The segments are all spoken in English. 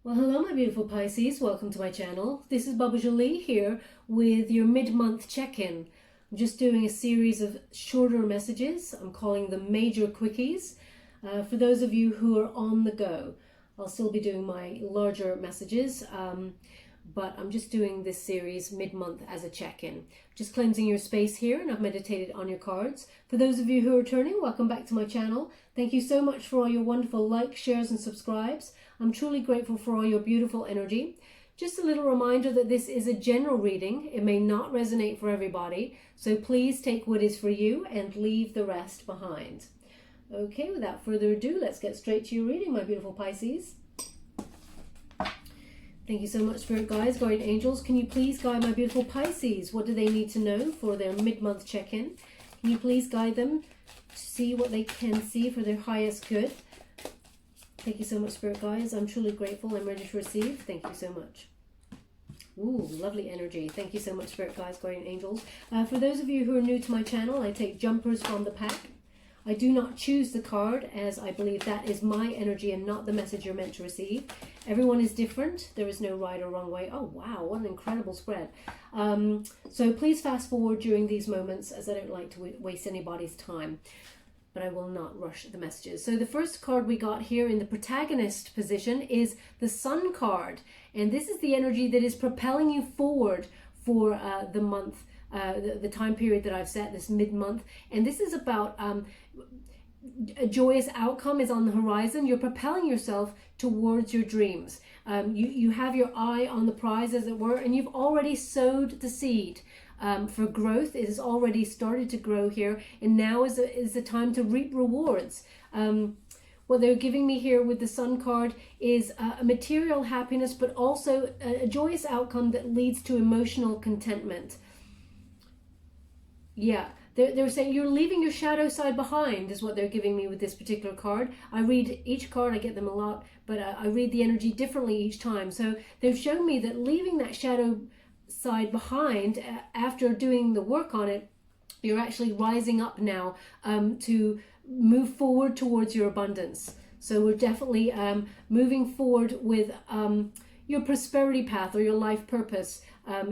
Well, hello, my beautiful Pisces. Welcome to my channel. This is Baba Jolie here with your mid-month check-in. I'm just doing a series of shorter messages. I'm calling them major quickies. For those of you who are on the go, I'll still be doing my larger messages, but I'm just doing this series mid-month as a check-in. Just cleansing your space here, and I've meditated on your cards. For those of you who are returning, welcome back to my channel. Thank you so much for all your wonderful likes, shares, and subscribes. I'm truly grateful for all your beautiful energy. Just a little reminder that this is a general reading. It may not resonate for everybody, so please take what is for you and leave the rest behind. Okay, without further ado, let's get straight to your reading, my beautiful Pisces. Thank you so much, Spirit Guides, Guardian Angels. Can you please guide my beautiful Pisces? What do they need to know for their mid-month check-in? Can you please guide them to see what they can see for their highest good? Thank you so much, Spirit Guides. I'm truly grateful. I'm ready to receive. Thank you so much. Ooh, lovely energy. Thank you so much, Spirit Guides, Guardian Angels. For those of you who are new to my channel, I take jumpers from the pack. I do not choose the card, as I believe that is my energy and not the message you're meant to receive. Everyone is different. There is no right or wrong way. Oh, wow, what an incredible spread. So please fast forward during these moments, as I don't like to waste anybody's time. But I will not rush the messages. So the first card we got here in the protagonist position is the Sun card. And this is the energy that is propelling you forward for the month, the time period that I've set, this mid-month. And this is about a joyous outcome is on the horizon. You're propelling yourself towards your dreams. You have your eye on the prize, as it were, and you've already sowed the seed. For growth. It has already started to grow here, and now is the time to reap rewards. What they're giving me here with the Sun card is a material happiness, but also a joyous outcome that leads to emotional contentment. Yeah, they're saying you're leaving your shadow side behind is what they're giving me with this particular card. I read each card, I get them a lot, but I read the energy differently each time. So they've shown me that leaving that shadow side behind, after doing the work on it, you're actually rising up now to move forward towards your abundance. So we're definitely moving forward with your prosperity path, or your life purpose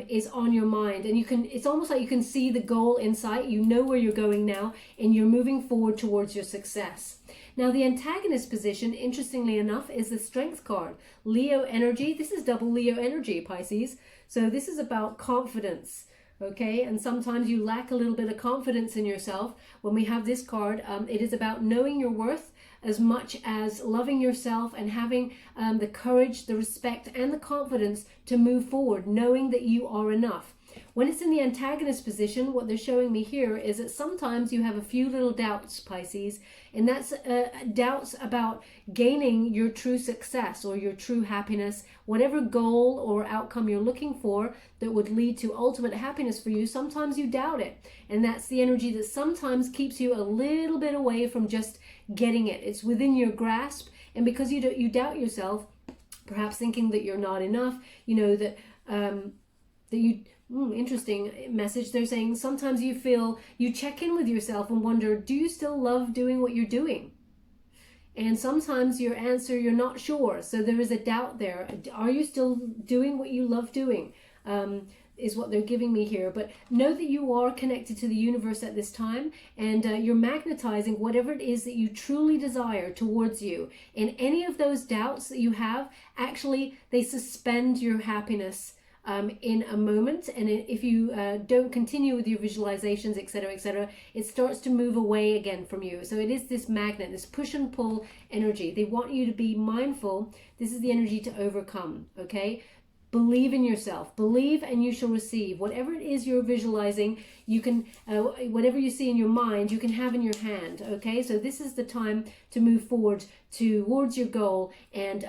is on your mind, and it's almost like you can see the goal in sight. You know where you're going now, and you're moving forward towards your success. Now, the antagonist position, interestingly enough, is the Strength card. Leo energy. This is double Leo energy, Pisces. So this is about confidence, okay? And sometimes you lack a little bit of confidence in yourself. When we have this card, it is about knowing your worth as much as loving yourself and having the courage, the respect, and the confidence to move forward, knowing that you are enough. When it's in the antagonist position, what they're showing me here is that sometimes you have a few little doubts, Pisces, and that's doubts about gaining your true success or your true happiness. Whatever goal or outcome you're looking for that would lead to ultimate happiness for you, sometimes you doubt it. And that's the energy that sometimes keeps you a little bit away from just getting it. It's within your grasp, and because you doubt yourself, perhaps thinking that you're not enough, you know, that you... interesting message. They're saying sometimes you check in with yourself and wonder, do you still love doing what you're doing? And sometimes your answer, you're not sure. So there is a doubt there. Are you still doing what you love doing? Is what they're giving me here. But know that you are connected to the universe at this time, and you're magnetizing whatever it is that you truly desire towards you. And any of those doubts that you have, actually, they suspend your happiness in a moment, and if you don't continue with your visualizations, etc., it starts to move away again from you. So it is this magnet, this push and pull energy. They want you to be mindful. This is the energy to overcome, okay? Believe in yourself. Believe and you shall receive. Whatever it is you're visualizing, you can, whatever you see in your mind, you can have in your hand, okay? So this is the time to move forward towards your goal and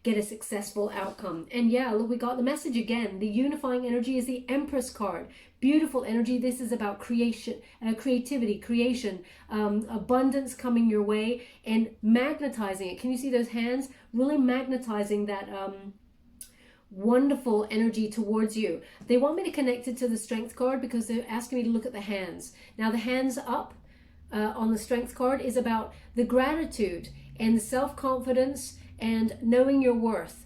get a successful outcome. And yeah, look, we got the message again. The unifying energy is the Empress card. Beautiful energy. This is about creation, creativity, creation, abundance coming your way, and magnetizing it. Can you see those hands? Really magnetizing that wonderful energy towards you. They want me to connect it to the Strength card because they're asking me to look at the hands. Now the hands up on the Strength card is about the gratitude and the self-confidence and knowing your worth.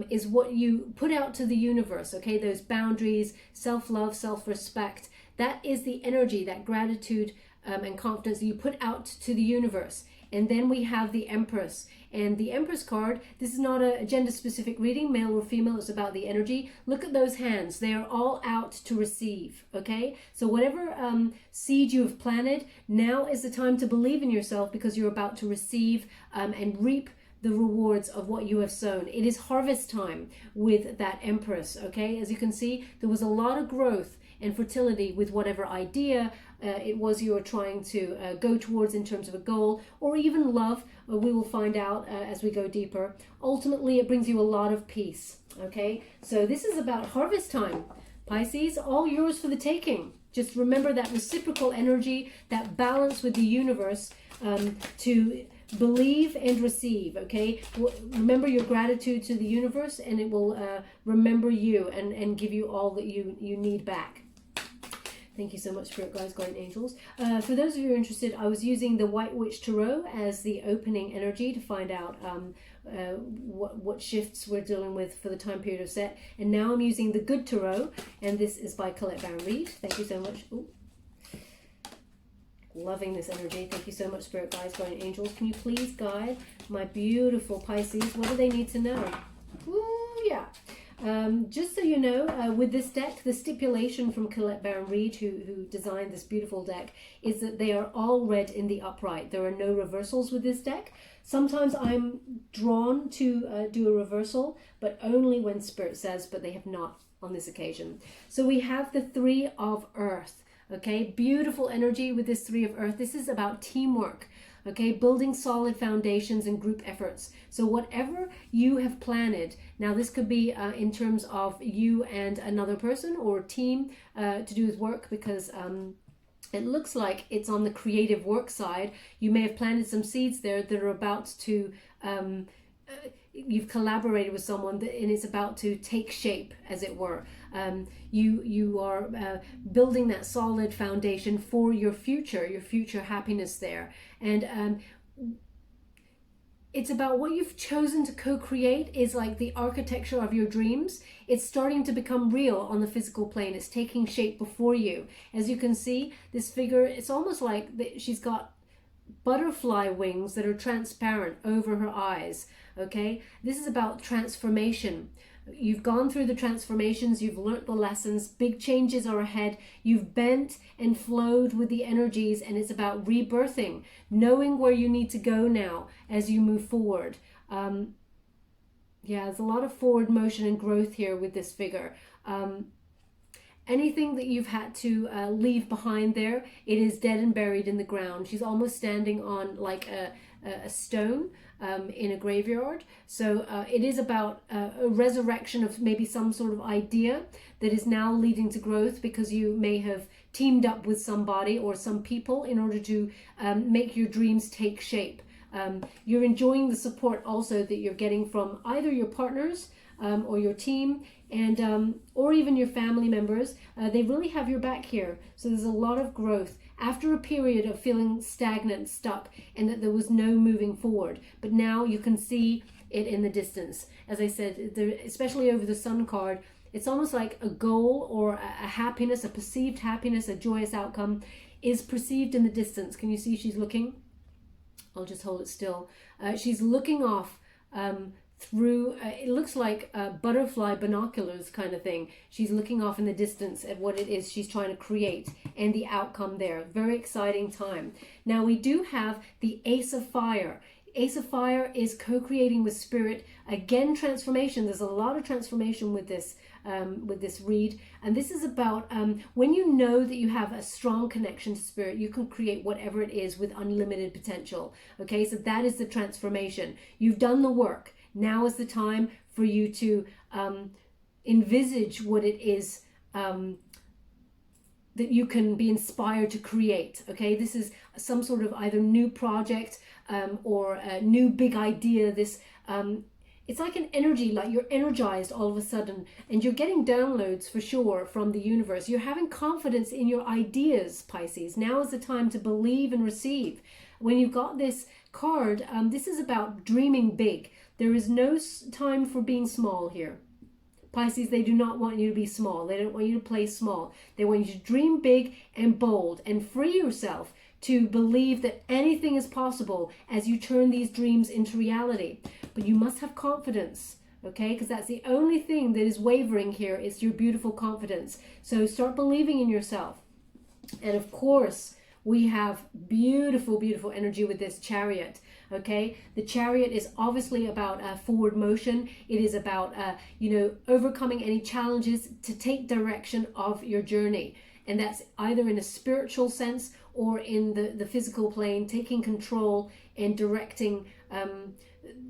is what you put out to the universe, okay? Those boundaries, self-love, self-respect, that is the energy, that gratitude and confidence that you put out to the universe. And then we have the Empress. And the Empress card, this is not a gender-specific reading, male or female, it's about the energy. Look at those hands. They are all out to receive, okay? So whatever seed you have planted, now is the time to believe in yourself, because you're about to receive and reap the rewards of what you have sown. It is harvest time with that Empress, okay? As you can see, there was a lot of growth and fertility with whatever idea it was you were trying to go towards in terms of a goal, or even love. We will find out as we go deeper. Ultimately, it brings you a lot of peace, okay? So this is about harvest time. Pisces, all yours for the taking. Just remember that reciprocal energy, that balance with the universe, to believe and receive, okay? Remember your gratitude to the universe, and it will remember you and give you all that you need back. Thank you so much, Spirit Guides, Guardian Angels. For those of you who are interested, I was using the White Witch Tarot as the opening energy to find out what shifts we're dealing with for the time period of set. And now I'm using the Good Tarot, and this is by Colette Baron Reid. Thank you so much. Ooh. Loving this energy. Thank you so much, Spirit Guides, Guardian Angels. Can you please guide my beautiful Pisces? What do they need to know? Ooh, yeah. Just so you know, with this deck, the stipulation from Colette Baron Reid, who designed this beautiful deck, is that they are all read in the upright. There are no reversals with this deck. Sometimes I'm drawn to do a reversal, but only when Spirit says, but they have not on this occasion. So we have the Three of Earth. Okay, beautiful energy with this Three of Earth. This is about teamwork. Okay, building solid foundations and group efforts. So whatever you have planted, now this could be in terms of you and another person or team to do with work, because it looks like it's on the creative work side. You may have planted some seeds there that are about to, you've collaborated with someone and it's about to take shape, as it were. You are building that solid foundation for your future happiness there. And it's about what you've chosen to co-create is like the architecture of your dreams. It's starting to become real on the physical plane. It's taking shape before you. As you can see, this figure, it's almost like she's got butterfly wings that are transparent over her eyes. Okay, this is about transformation. You've gone through the transformations, you've learnt the lessons, big changes are ahead, you've bent and flowed with the energies, and it's about rebirthing, knowing where you need to go now as you move forward. Yeah, there's a lot of forward motion and growth here with this figure. Anything that you've had to leave behind there, it is dead and buried in the ground. She's almost standing on like a stone in a graveyard. So it is about a resurrection of maybe some sort of idea that is now leading to growth, because you may have teamed up with somebody or some people in order to make your dreams take shape. You're enjoying the support also that you're getting from either your partners or your team, and or even your family members. They really have your back here. So there's a lot of growth after a period of feeling stagnant, stuck, and that there was no moving forward. But now you can see it in the distance. As I said, especially over the Sun card, it's almost like a goal or a happiness, a perceived happiness, a joyous outcome is perceived in the distance. Can you see she's looking? I'll just hold it still. She's looking off through, it looks like butterfly binoculars kind of thing. She's looking off in the distance at what it is she's trying to create and the outcome there. Very exciting time. Now we do have the Ace of Fire. Ace of Fire is co-creating with Spirit. Again, transformation. There's a lot of transformation with this read, and this is about when you know that you have a strong connection to Spirit, you can create whatever it is with unlimited potential. Okay, so that is the transformation. You've done the work. Now is the time for you to envisage what it is that you can be inspired to create. Okay, this is some sort of either new project or a new big idea. This it's like an energy, like you're energized all of a sudden, and you're getting downloads for sure from the universe. You're having confidence in your ideas, Pisces. Now is the time to believe and receive. When you've got this card, this is about dreaming big. There is no time for being small here. Pisces, they do not want you to be small. They don't want you to play small. They want you to dream big and bold and free yourself to believe that anything is possible as you turn these dreams into reality. But you must have confidence, okay? Because that's the only thing that is wavering here is your beautiful confidence. So start believing in yourself. And of course, we have beautiful, beautiful energy with this Chariot. Okay, the Chariot is obviously about forward motion. It is about, overcoming any challenges to take direction of your journey. And that's either in a spiritual sense or in the physical plane, taking control and directing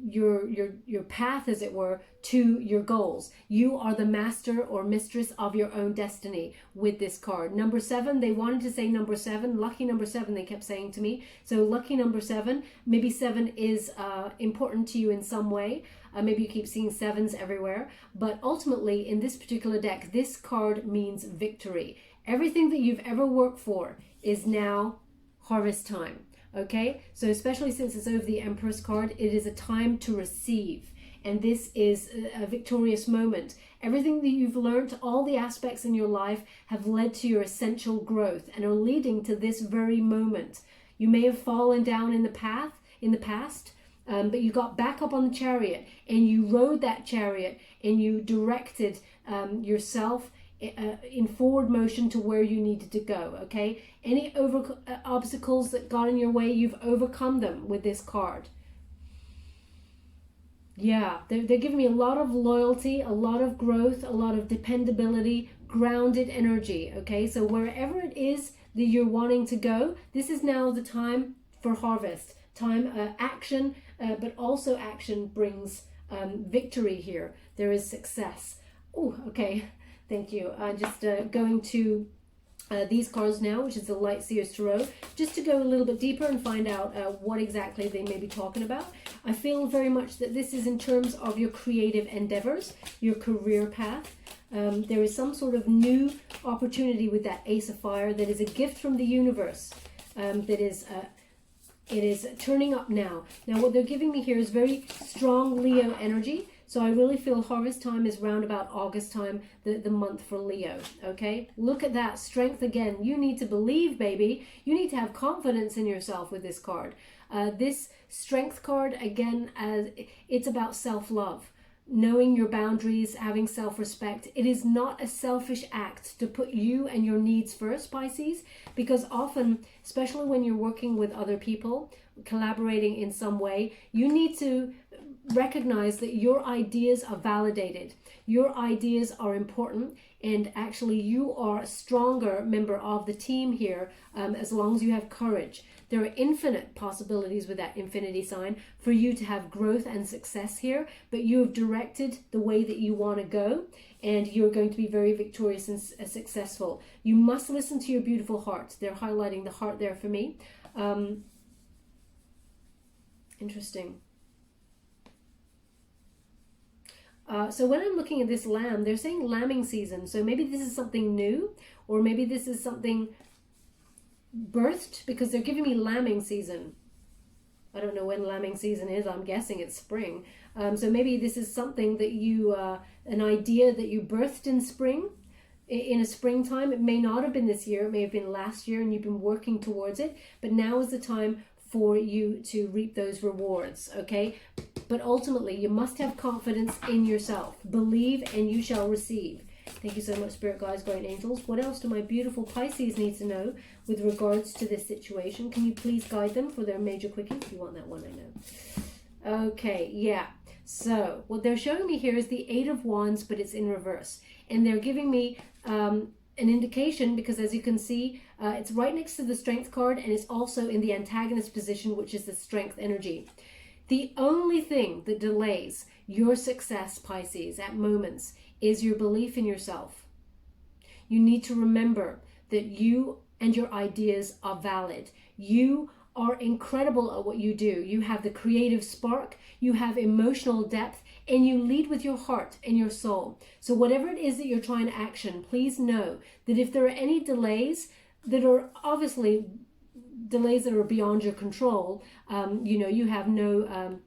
your path, as it were, to your goals. You are the master or mistress of your own destiny with this card. Number 7, they wanted to say number 7, lucky number 7, they kept saying to me. So lucky number 7, maybe 7 is important to you in some way. Maybe you keep seeing 7s everywhere. But ultimately, in this particular deck, this card means victory. Everything that you've ever worked for is now harvest time. Okay, so especially since it's over the Empress card, it is a time to receive. And this is a victorious moment. Everything that you've learned, all the aspects in your life have led to your essential growth and are leading to this very moment. You may have fallen down in the past, but you got back up on the Chariot and you rode that Chariot and you directed yourself in forward motion to where you needed to go. Okay, any obstacles that got in your way, you've overcome them with this card. Yeah, they're giving me a lot of loyalty, a lot of growth, a lot of dependability, grounded energy. Okay, so wherever it is that you're wanting to go, this is now the time for harvest time, action, but also action brings victory here. There is success. Oh, okay. Thank you. Just going to these cards now, which is the Light Seers Tarot, just to go a little bit deeper and find out what exactly they may be talking about. I feel very much that this is in terms of your creative endeavors, your career path. There is some sort of new opportunity with that Ace of Fire that is a gift from the universe. It is turning up now. Now, what they're giving me here is very strong Leo energy. So I really feel harvest time is round about August time, the month for Leo, okay? Look at that strength again. You need to believe, baby. You need to have confidence in yourself with this card. This strength card, again, it's about self-love, knowing your boundaries, having self-respect. It is not a selfish act to put you and your needs first, Pisces, because often, especially when you're working with other people, collaborating in some way, you need to recognize that your ideas are validated. Your ideas are important, and actually you are a stronger member of the team here as long as you have courage. There are infinite possibilities with that infinity sign for you to have growth and success here, but you have directed the way that you want to go, and you're going to be very victorious and successful. You must listen to your beautiful heart. They're highlighting the heart there for me. Interesting. So when I'm looking at this lamb, they're saying lambing season. So maybe this is something new, or maybe this is something birthed, because they're giving me lambing season. I don't know when lambing season is. I'm guessing it's spring. So maybe this is something that you, an idea that you birthed in spring, in a springtime. It may not have been this year. It may have been last year and you've been working towards it. But now is the time for you to reap those rewards, okay? But ultimately, you must have confidence in yourself. Believe and you shall receive. Thank you so much, Spirit Guides, Guardian Angels. What else do my beautiful Pisces need to know with regards to this situation? Can you please guide them for their major quickies? You want that one, I know. Okay, yeah. So what they're showing me here is the Eight of Wands, but it's in reverse. And they're giving me an indication, because as you can see, it's right next to the Strength card, and it's also in the antagonist position, which is the Strength energy. The only thing that delays your success, Pisces, at moments is your belief in yourself. You need to remember that you and your ideas are valid. You are incredible at what you do. You have the creative spark, you have emotional depth, and you lead with your heart and your soul. So whatever it is that you're trying to action, please know that if there are any delays that are obviously delays that are beyond your control, you have no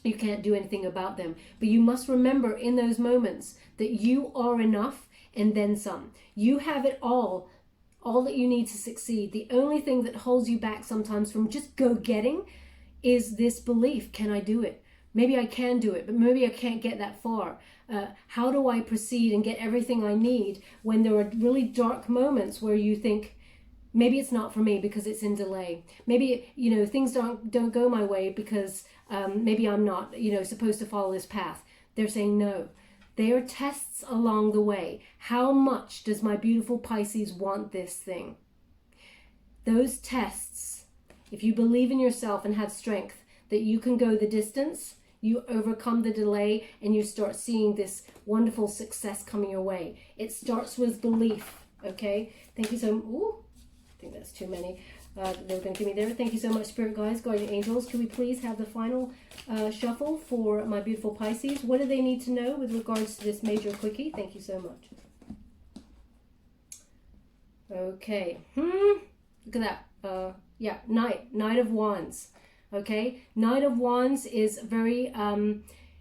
You can't do anything about them. But you must remember in those moments that you are enough and then some. You have it all that you need to succeed. The only thing that holds you back sometimes from just go getting is this belief, can I do it? Maybe I can do it, but maybe I can't get that far. How do I proceed and get everything I need when there are really dark moments where you think, maybe it's not for me because it's in delay. Maybe, you know, things don't go my way because maybe I'm not, you know, supposed to follow this path. They're saying no. They are tests along the way. How much does my beautiful Pisces want this thing? Those tests, if you believe in yourself and have strength that you can go the distance, you overcome the delay and you start seeing this wonderful success coming your way. It starts with belief, okay? Thank you so much. Ooh, I think that's too many. They were going to give me there. Thank you so much, Spirit Guides, Guardian Angels. Can we please have the final shuffle for my beautiful Pisces? What do they need to know with regards to this major quickie? Thank you so much. Okay. Look at that. Yeah, Knight of Wands. Okay. Knight of Wands is very...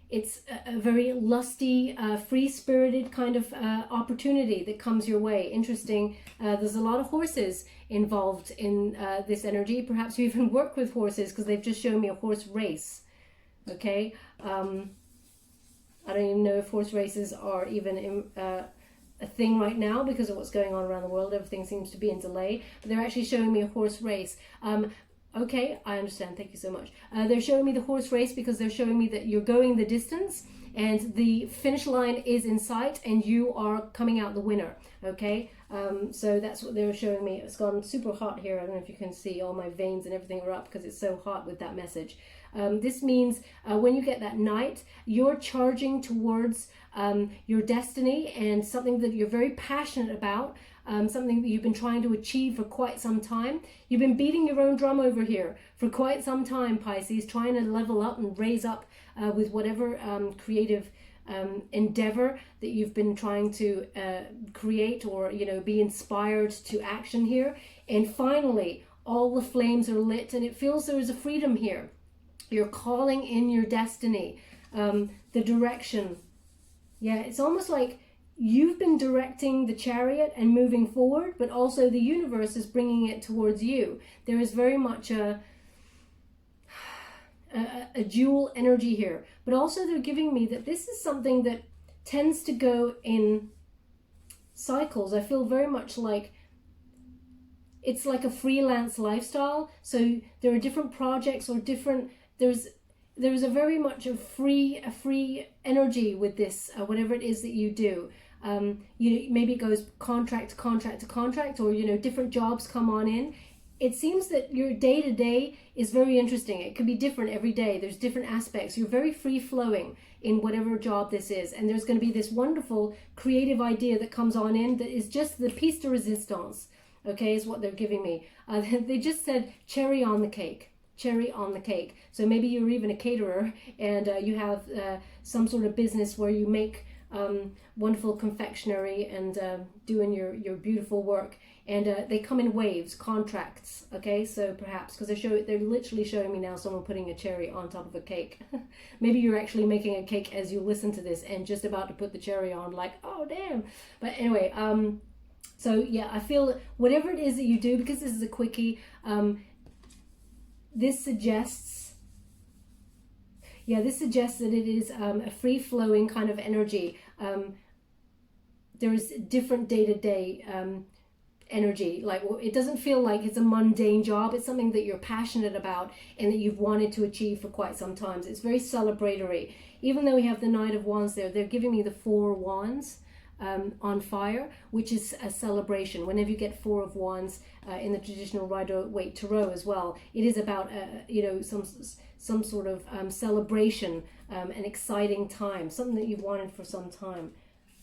it's a very lusty, free-spirited kind of opportunity that comes your way. Interesting. There's a lot of horses involved in this energy. Perhaps you even work with horses because they've just shown me a horse race. Okay. I don't even know if horse races are even a thing right now because of what's going on around the world. Everything seems to be in delay. But they're actually showing me a horse race. Okay, I understand. Thank you so much. They're showing me the horse race because they're showing me that you're going the distance and the finish line is in sight and you are coming out the winner. Okay, so that's what they were showing me. It's gone super hot here. I don't know if you can see, all my veins and everything are up because it's so hot with that message. This means when you get that Knight, you're charging towards your destiny and something that you're very passionate about. Something that you've been trying to achieve for quite some time. You've been beating your own drum over here for quite some time, Pisces, trying to level up and raise up with whatever creative endeavor that you've been trying to create or, you know, be inspired to action here. And finally, all the flames are lit and it feels there is a freedom here. You're calling in your destiny, the direction. Yeah, it's almost like you've been directing the chariot and moving forward, but also the universe is bringing it towards you. There is very much a dual energy here. But also they're giving me that this is something that tends to go in cycles. I feel very much like it's like a freelance lifestyle. So there are different projects or different... There's a very much a free energy with this, whatever it is that you do. You know, maybe it goes contract to contract to contract, or, you know, different jobs come on in. It seems that your day-to-day is very interesting. It could be different every day. There's different aspects. You're very free-flowing in whatever job this is. And there's going to be this wonderful creative idea that comes on in that is just the piece de resistance, okay, is what they're giving me. They just said cherry on the cake. Cherry on the cake. So maybe you're even a caterer and you have some sort of business where you make wonderful confectionery and doing your beautiful work, and they come in waves, contracts. Okay, so perhaps because they're literally showing me now someone putting a cherry on top of a cake. Maybe you're actually making a cake as you listen to this and just about to put the cherry on, like, oh damn. But anyway, so yeah, I feel whatever it is that you do, because this is a quickie, this suggests that it is a free-flowing kind of energy. There is different day-to-day energy. Like, it doesn't feel like it's a mundane job. It's something that you're passionate about and that you've wanted to achieve for quite some time. It's very celebratory. Even though we have the Knight of Wands there, they're giving me the Four Wands on fire, which is a celebration. Whenever you get Four of Wands in the traditional Rider-Waite Tarot as well, it is about you know, some sort of celebration, an exciting time, something that you've wanted for some time.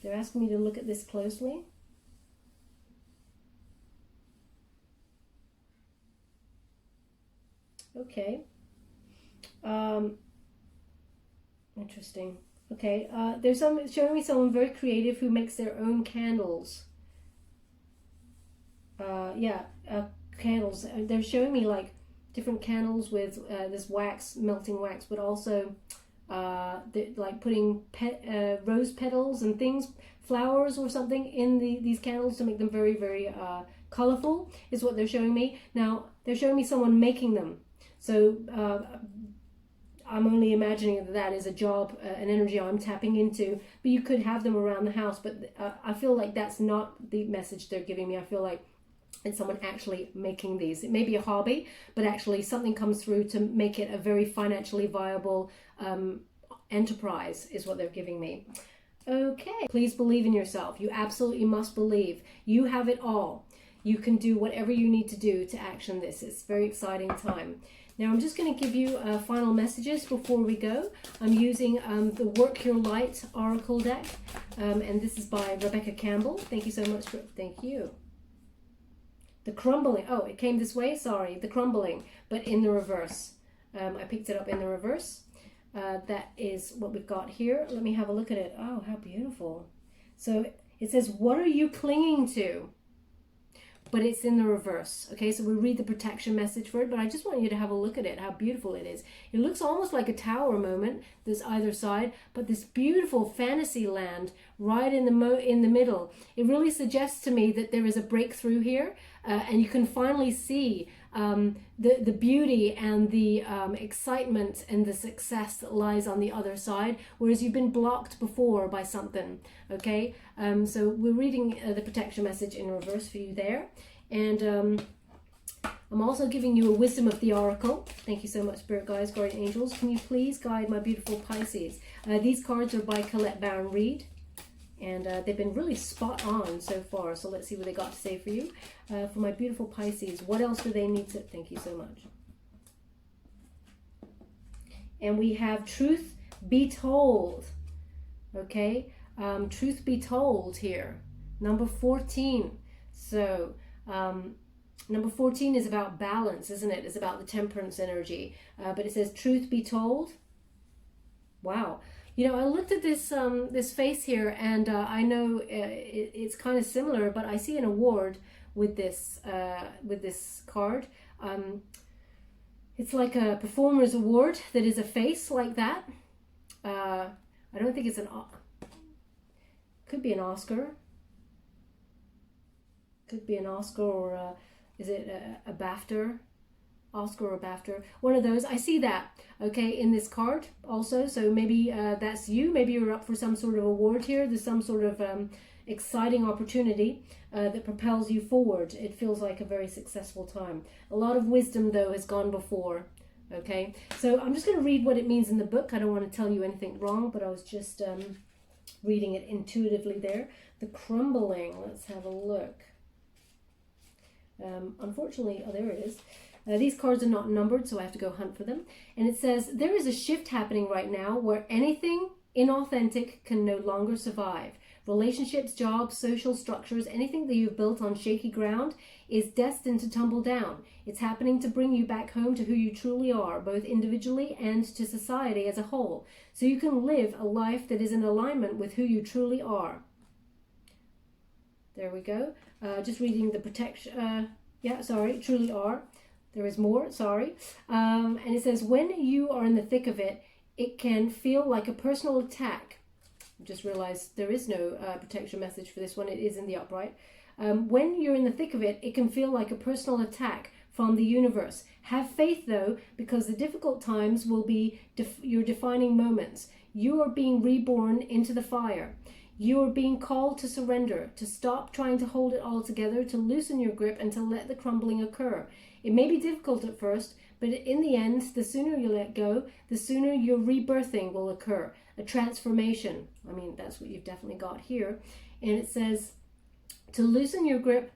They're asking me to look at this closely. Okay. Interesting. Okay, there's showing me someone very creative who makes their own candles. Candles. They're showing me like different candles with this wax, melting wax, but also like putting rose petals and things, flowers or something in these candles to make them very, very colorful is what they're showing me. Now, they're showing me someone making them. So I'm only imagining that that is a job, an energy I'm tapping into, but you could have them around the house. But I feel like that's not the message they're giving me. I feel like it's someone actually making these. It may be a hobby, but actually something comes through to make it a very financially viable enterprise is what they're giving me. Okay, please believe in yourself. You absolutely must believe. You have it all. You can do whatever you need to do to action this. It's a very exciting time. Now I'm just going to give you final messages before we go. I'm using the Work Your Light Oracle deck, and this is by Rebecca Campbell. Thank you so much for, thank you. The crumbling, oh, it came this way, sorry, the crumbling, but in the reverse. I picked it up in the reverse. That is what we've got here. Let me have a look at it. Oh, how beautiful. So it says, what are you clinging to? But it's in the reverse. Okay, so we read the protection message for it, but I just want you to have a look at it, how beautiful it is. It looks almost like a tower moment, there's either side, but this beautiful fantasy land right in the middle. It really suggests to me that there is a breakthrough here, and you can finally see the beauty and the excitement and the success that lies on the other side, whereas you've been blocked before by something. Okay, so we're reading the protection message in reverse for you there, and I'm also giving you a wisdom of the oracle. Thank you so much, spirit guides, guardian angels. Can you please guide my beautiful Pisces? These cards are by Colette Baron Reid, and they've been really spot on so far. So let's see what they got to say for you. For my beautiful Pisces, what else do they need to... Thank you so much. And we have truth be told. Okay, truth be told here. Number 14. So number 14 is about balance, isn't it? It's about the temperance energy. But it says truth be told. Wow. You know, I looked at this this face here, and I know it's kind of similar, but I see an award with this card. It's like a performer's award that is a face like that. I don't think it's could be an Oscar. Could be an Oscar, or is it a BAFTA? Oscar or BAFTA, one of those. I see that, okay, in this card also. So maybe that's you. Maybe you're up for some sort of award here. There's some sort of exciting opportunity that propels you forward. It feels like a very successful time. A lot of wisdom, though, has gone before. Okay, so I'm just going to read what it means in the book. I don't want to tell you anything wrong, but I was just reading it intuitively there. The crumbling. Let's have a look. Unfortunately, oh, there it is. These cards are not numbered, so I have to go hunt for them. And it says, there is a shift happening right now where anything inauthentic can no longer survive. Relationships, jobs, social structures, anything that you've built on shaky ground is destined to tumble down. It's happening to bring you back home to who you truly are, both individually and to society as a whole, so you can live a life that is in alignment with who you truly are. There we go. Just reading the protection. Truly are. There is more, sorry. And it says, when you are in the thick of it, it can feel like a personal attack. Just realized there is no protection message for this one. It is in the upright. When you're in the thick of it, it can feel like a personal attack from the universe. Have faith, though, because the difficult times will be your defining moments. You are being reborn into the fire. You are being called to surrender, to stop trying to hold it all together, to loosen your grip, and to let the crumbling occur. It may be difficult at first, but in the end, the sooner you let go, the sooner your rebirthing will occur, a transformation. I mean, that's what you've definitely got here. And it says, to loosen your grip,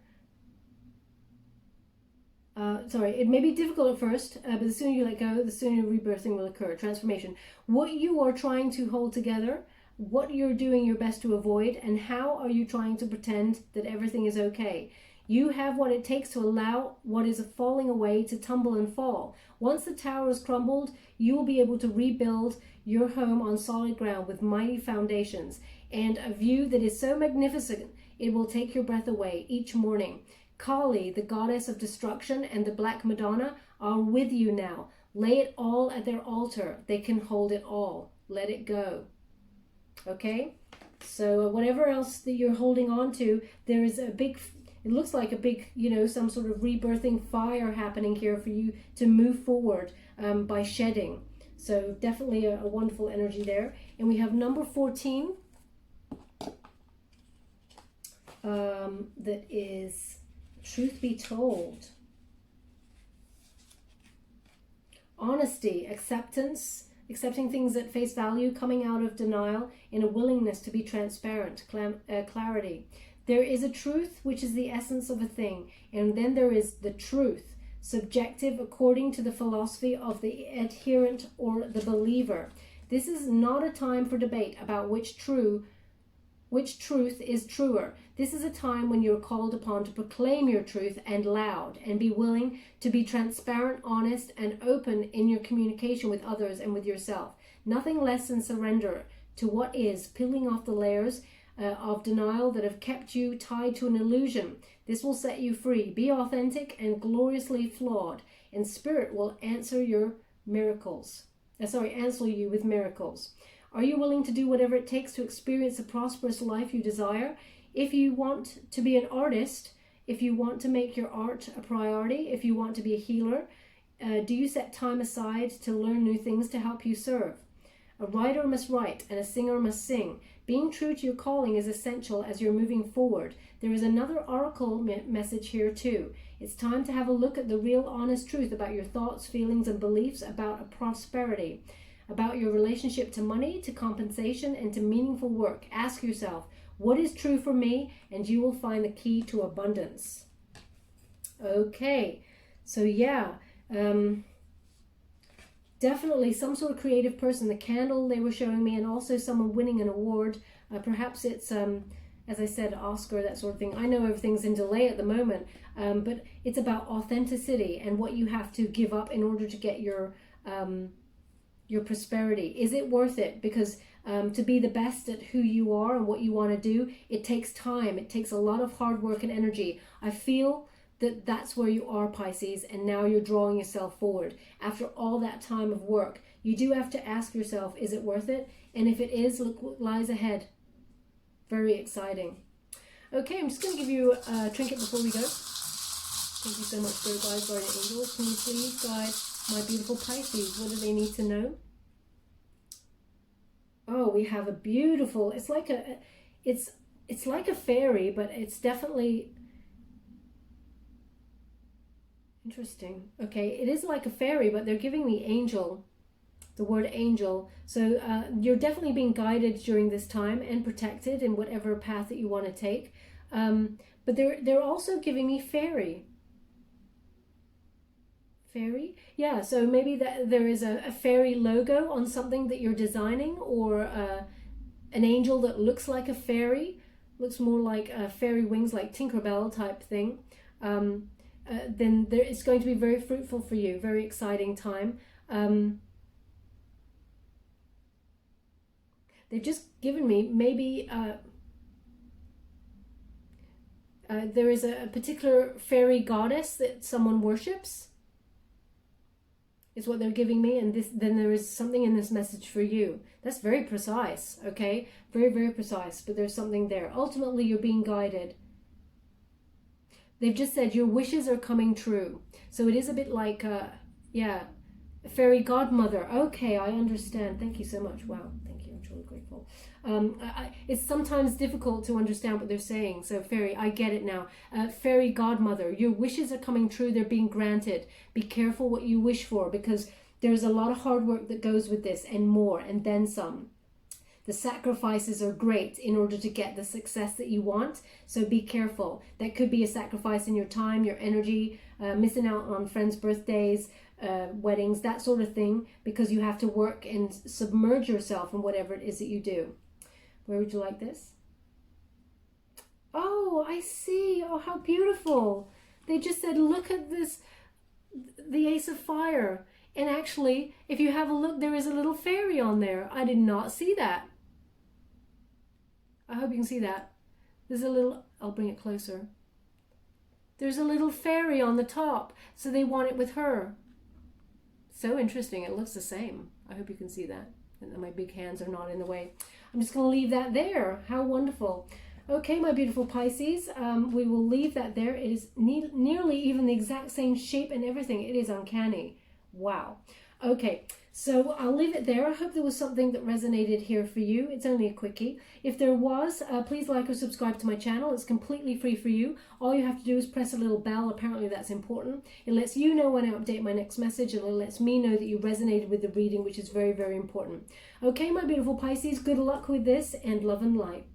it may be difficult at first, but the sooner you let go, the sooner your rebirthing will occur, transformation. What you are trying to hold together, what you're doing your best to avoid, and how are you trying to pretend that everything is okay. You have what it takes to allow what is falling away to tumble and fall. Once the tower is crumbled, you will be able to rebuild your home on solid ground with mighty foundations and a view that is so magnificent it will take your breath away each morning. Kali, the goddess of destruction, and the Black Madonna are with you now. Lay it all at their altar. They can hold it all. let it go. Okay? So whatever else that you're holding on to, there is a big, it looks like a big, some sort of rebirthing fire happening here for you to move forward by shedding. So definitely a wonderful energy there. And we have number 14. That is, truth be told. Honesty, acceptance, accepting things at face value, coming out of denial, in a willingness to be transparent, clarity. There is a truth, which is the essence of a thing, and then there is the truth, subjective according to the philosophy of the adherent or the believer. This is not a time for debate about which truth is truer. This is a time when you're called upon to proclaim your truth and loud, and be willing to be transparent, honest, and open in your communication with others and with yourself. Nothing less than surrender to what is, peeling off the layers of denial that have kept you tied to an illusion. This will set you free. Be authentic and gloriously flawed, and Spirit will answer your miracles. Answer you with miracles. Are you willing to do whatever it takes to experience the prosperous life you desire? If you want to be an artist, if you want to make your art a priority, if you want to be a healer, do you set time aside to learn new things to help you serve? A writer must write and a singer must sing. Being true to your calling is essential as you're moving forward. There is another oracle message here too. It's time to have a look at the real honest truth about your thoughts, feelings, and beliefs about a prosperity, about your relationship to money, to compensation, and to meaningful work. Ask yourself, what is true for me? And you will find the key to abundance. Okay, so yeah, definitely some sort of creative person. The candle they were showing me, and also someone winning an award. Perhaps it's, as I said, Oscar, that sort of thing. I know everything's in delay at the moment, but it's about authenticity and what you have to give up in order to get your prosperity. Is it worth it? Because to be the best at who you are and what you want to do, it takes time. It takes a lot of hard work and energy. I feel that that's where you are, Pisces, and now you're drawing yourself forward. After all that time of work, you do have to ask yourself, is it worth it? And if it is, look what lies ahead. Very exciting. Okay, I'm just going to give you a trinket before we go. Thank you so much, Spirit Guides, Guardian Angels. Can you please guide my beautiful Pisces? What do they need to know? Oh, we have a beautiful, it's like a fairy, but it's definitely interesting. Okay, it is like a fairy, but they're giving me angel, the word angel. So you're definitely being guided during this time and protected in whatever path that you want to take. But they're also giving me fairy. Fairy? Yeah, so maybe that there is a fairy logo on something that you're designing, or an angel that looks like a fairy, looks more like fairy wings, like Tinkerbell type thing. Then it's going to be very fruitful for you, very exciting time. They've just given me maybe there is a particular fairy goddess that someone worships, is what they're giving me, and then there is something in this message for you. That's very precise, okay? Very, very precise, but there's something there. Ultimately, you're being guided. They've just said your wishes are coming true. So it is a bit like, a fairy godmother. Okay, I understand. Thank you so much. Wow, thank you. I'm truly grateful. It's sometimes difficult to understand what they're saying. So fairy, I get it now. Fairy godmother, your wishes are coming true. They're being granted. Be careful what you wish for, because there's a lot of hard work that goes with this, and more, and then some. The sacrifices are great in order to get the success that you want. So be careful. That could be a sacrifice in your time, your energy, missing out on friends' birthdays, weddings, that sort of thing, because you have to work and submerge yourself in whatever it is that you do. Where would you like this? Oh, I see. Oh, how beautiful. They just said, look at this, the Ace of Fire. And actually, if you have a look, there is a little fairy on there. I did not see that. I hope you can see that. There's a little, I'll bring it closer. There's a little fairy on the top. So they want it with her. So interesting. It looks the same. I hope you can see that. and my big hands are not in the way. I'm just going to leave that there. How wonderful. Okay, my beautiful Pisces, we will leave that there. It is nearly even the exact same shape and everything. It is uncanny. Wow. Okay, so I'll leave it there. I hope there was something that resonated here for you. It's only a quickie. If there was, please like or subscribe to my channel. It's completely free for you. All you have to do is press a little bell. Apparently that's important. It lets you know when I update my next message, and it lets me know that you resonated with the reading, which is very, very important. Okay, my beautiful Pisces, good luck with this, and love and light.